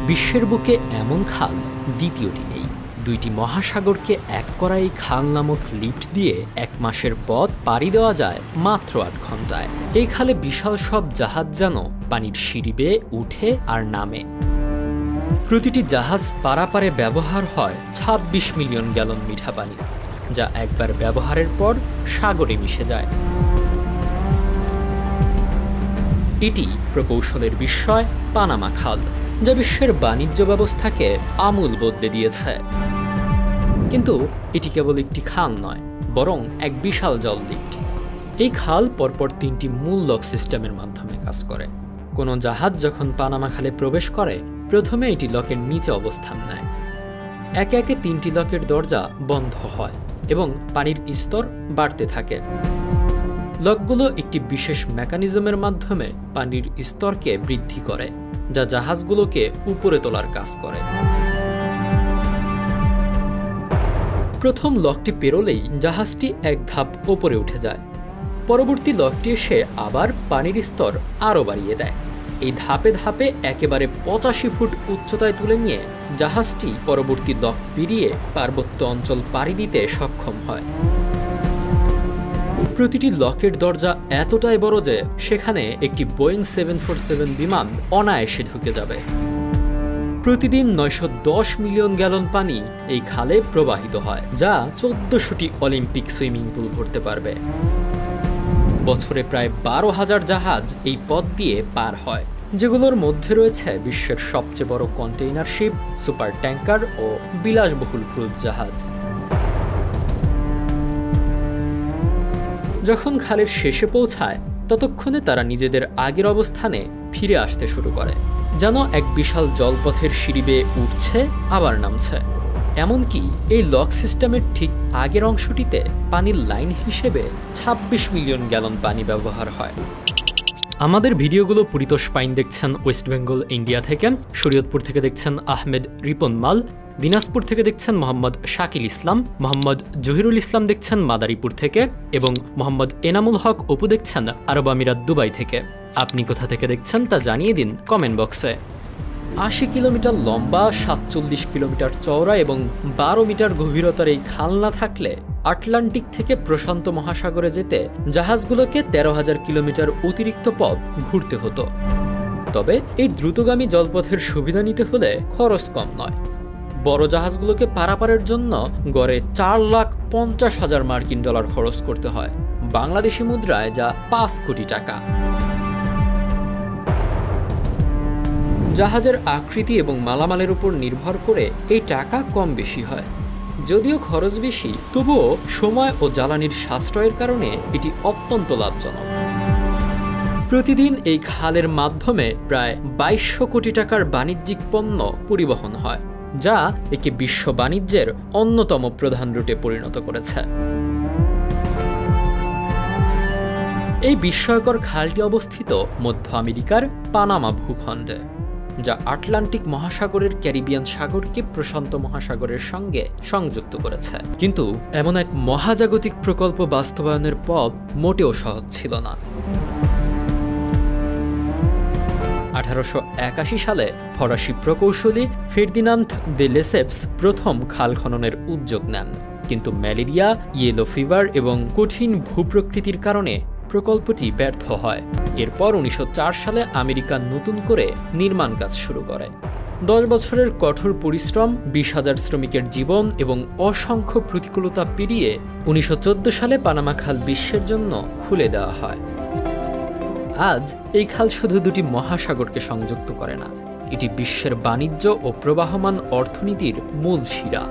বিশ্বের বুকে এমন খাল দ্বিতীয়টি নেই। দুইটি মহাসাগরকে এক করা এই খাল নামক লিফট দিয়ে 1 মাসের পথ পাড়ি দেওয়া যায় মাত্র 8 ঘন্টায়। এই খালে বিশাল সব জাহাজ যেন পানির সিঁড়ি বেয়ে উঠে আর নামে। প্রতিটি জাহাজ পারাপারে ব্যবহার হয় 26 মিলিয়ন গ্যালন মিঠা পানি, যা একবার ব্যবহারের পর সাগরে মিশে যায়। এটি প্রকৌশলের বিস্ময় পানামা খাল, যা বিশ্বের বাণিজ্য ব্যবস্থাকে আমূল বদলে দিয়েছে। কিন্তু এটি কেবল একটি খাল নয়, বরং এক বিশাল জল লিফট। এই খাল পরপর 3টি মূল লক সিস্টেমের মাধ্যমে কাজ করে। কোনো জাহাজ যখন পানামা খালে প্রবেশ করে, প্রথমে এটি লকের নিচে অবস্থান নেয়। একে একে 3টি লকের দরজা বন্ধ হয় এবং পানির স্তর বাড়তে থাকে। লকগুলো একটি বিশেষ মেকানিজমের মাধ্যমে পানির স্তরকে বৃদ্ধি করে, যা জাহাজগুলোকে উপরে তোলার কাজ করে। প্রথম লকটি পেরোলেই জাহাজটি এক ধাপ উপরে উঠে যায়। পরবর্তী লকটি এসে আবার পানির স্তর আরও বাড়িয়ে দেয়। এই ধাপে ধাপে একেবারে 85 ফুট উচ্চতায় তুলে নিয়ে জাহাজটি পরবর্তী লক পেরিয়ে পার্বত্য অঞ্চল পাড়ি দিতে সক্ষম হয়। প্রতিটি লকের দরজা এতটাই বড় যে সেখানে একটি বোয়িং 747 বিমান অনায়াসে ঢুকে যাবে। প্রতিদিন 910 মিলিয়ন গ্যালন পানি এই খালে প্রবাহিত হয়, যা 1400টি অলিম্পিক সুইমিং পুল ভরতে পারবে। বছরে প্রায় 12,000 জাহাজ এই পথ দিয়ে পার হয়, যেগুলোর মধ্যে রয়েছে বিশ্বের সবচেয়ে বড় কন্টেইনার শিপ, সুপার ট্যাঙ্কার ও বিলাসবহুল ক্রুজ জাহাজ। যখন খালের শেষে পৌঁছায়, ততক্ষণে তারা নিজেদের আগের অবস্থানে ফিরে আসতে শুরু করে, যেন এক বিশাল জলপথের সিঁড়ি বেয়ে উঠছে আবার নামছে। এমনকি এই লক সিস্টেমের ঠিক আগের অংশটিতে পানির লাইন হিসেবে 26 মিলিয়ন গ্যালন পানি ব্যবহার হয়। আমাদের ভিডিওগুলো পরিতোষ পাইন দেখছেন ওয়েস্ট বেঙ্গল ইন্ডিয়া থেকে, শরীয়তপুর থেকে দেখছেন আহমেদ রিপন মাল, দিনাজপুর থেকে দেখছেন মোহাম্মদ শাকিল ইসলাম, মোহাম্মদ জহিরুল ইসলাম দেখছেন মাদারীপুর থেকে এবং মোহাম্মদ এনামুল হক অপু দেখছেন আরব আমিরাত দুবাই থেকে। আপনি কোথা থেকে দেখছেন তা জানিয়ে দিন কমেন্ট বক্সে। 80 কিলোমিটার লম্বা, 47 কিলোমিটার চওড়া এবং 12 মিটার গভীরতার এই খাল না থাকলে আটলান্টিক থেকে প্রশান্ত মহাসাগরে যেতে জাহাজগুলোকে 13,000 কিলোমিটার অতিরিক্ত পথ ঘুরতে হতো। তবে এই দ্রুতগামী জলপথের সুবিধা নিতে হলে খরচ কম নয়। বড় জাহাজগুলোকে পারাপারের জন্য গড়ে 4,50,000 মার্কিন ডলার খরচ করতে হয়, বাংলাদেশি মুদ্রায় যা 5 কোটি টাকা। জাহাজের আকৃতি এবং মালামালের উপর নির্ভর করে এই টাকা কম বেশি হয়। যদিও খরচ বেশি, তবুও সময় ও জ্বালানির সাশ্রয়ের কারণে এটি অত্যন্ত লাভজনক। প্রতিদিন এই খালের মাধ্যমে প্রায় 2200 কোটি টাকার বাণিজ্যিক পণ্য পরিবহন হয়, যা একে বিশ্ব বাণিজ্যের অন্যতম প্রধান রুটে পরিণত করেছে। এই বিস্ময়কর খালটি অবস্থিত মধ্য আমেরিকার পানামা ভূখণ্ডে, যা আটলান্টিক মহাসাগরের ক্যারিবিয়ান সাগরকে প্রশান্ত মহাসাগরের সঙ্গে সংযুক্ত করেছে। কিন্তু এমন এক মহাজাগতিক প্রকল্প বাস্তবায়নের পথ মোটেও সহজ ছিল না। 1881 সালে ফরাসি প্রকৌশলী ফার্দিনান্দ দে লেসেপস প্রথম খাল খননের উদ্যোগ নেন, কিন্তু ম্যালেরিয়া, ইয়েলো ফিভার এবং কঠিন ভূপ্রকৃতির কারণে প্রকল্পটি ব্যর্থ হয়। এরপর 1904 সালে আমেরিকা নতুন করে নির্মাণ কাজ শুরু করে। 10 বছরের কঠোর পরিশ্রম, 20,000 শ্রমিকের জীবন এবং অসংখ্য প্রতিকূলতা পেরিয়ে 1914 সালে পানামা খাল বিশ্বের জন্য খুলে দেওয়া হয়। আজ এই খাল শুধু দুটি মহাসাগরকে সংযুক্ত করে না, এটি বিশ্বের বাণিজ্য ও প্রবাহমান অর্থনীতির মূল শিরা।